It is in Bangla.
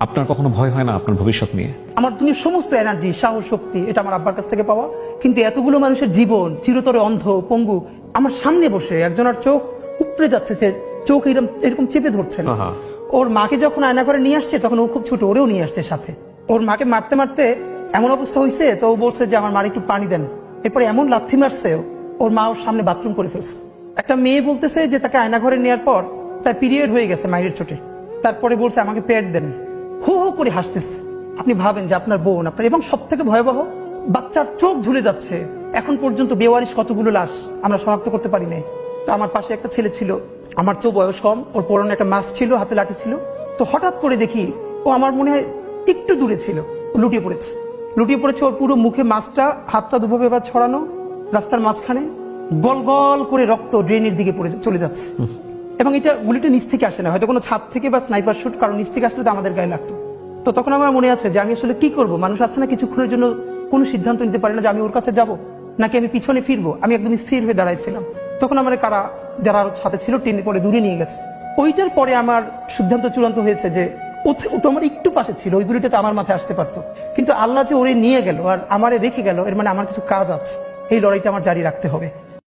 আপনার কখনো ভয় হয় না আপনার ভবিষ্যৎ নিয়ে? আমার দুনিয়ার সমস্ত এনার্জি, সাহস, শক্তি এটা আমার আব্বার কাছ থেকে পাওয়া। কিন্তু এতগুলো মানুষের জীবন চিরতরে অন্ধ, পঙ্গু, আমার সামনে বসে একজনের চোখ উপড়ে যাচ্ছে, যে চোখ এরকম চেপে ধরছেন। ওর মাকে যখন আয়না করে নিয়ে আসছে তখন ও খুব ছোট, ওরেও নিয়ে আসছে সাথে। ওর মাকে মারতে মারতে এমন অবস্থা হয়েছে, তো ও বলছে যে আমার মার একটু পানি দেন। এরপরে এমন লাথি মারছে, ওর মা ওর সামনে বাথরুম করে ফেলছে। একটা মেয়ে বলতেছে যে তাকে আয়না ঘরে নেওয়ার পর তার পিরিয়ড হয়ে গেছে মায়ের চোটে, তারপরে বলছে আমাকে পেট দেন। হো হো করে হাসতেছে। আপনি ভাবেন যে আপনার বোন, আপনার, এবং সব থেকে ভয়াবহ, বাচ্চার চোখ ঝুলে যাচ্ছে। এখন পর্যন্ত বেওয়ারিশ কতগুলো লাশ আমরা শনাক্ত করতে পারি নাই। তো আমার পাশে একটা ছেলে ছিল, আমার চেয়েও বয়স কম, ওর পরনে একটা মাস্ক ছিল, হাতে লাঠি ছিল। তো হঠাৎ করে দেখি ও আমার মনে হয় একটু দূরে ছিল, লুটিয়ে পড়েছে। ওর পুরো মুখে মাস্কটা, হাতটা দুভাবে এবার ছড়ানো, রাস্তার মাঝখানে গল গল করে রক্ত ড্রেনের দিকে চলে যাচ্ছে। এবং এটা গুলিটা নিচ থেকে আসে না, হয়তো কোনো ছাদ থেকে বা স্নাইপার শুট, কারণ নিচ থেকে আসলে তো আমাদের গায়ে লাগতো। তো তখন আমার মনে আছে যে আমি আসলে কি করব। মানুষ আছে না কিছুক্ষণের জন্য কোনো সিদ্ধান্ত নিতে পারে না যে আমি ওর কাছে যাব নাকি আমি পিছনে ফিরবো। আমি একদম স্থির হয়ে দাঁড়াইছিলাম। তখন আমার কারা যারা সাথে ছিল টেনে পরে দূরে নিয়ে গেছে। ওইটার পরে আমার সিদ্ধান্ত চূড়ান্ত হয়েছে যে ও তো আমার একটু পাশে ছিল, ওই গুলিটা তো আমার মাথায় আসতে পারতো। কিন্তু আল্লাহ যে ওরে নিয়ে গেল আর আমারে রেখে গেল, এর মানে আমার কিছু কাজ আছে, এই লড়াইটা আমার জারি রাখতে হবে।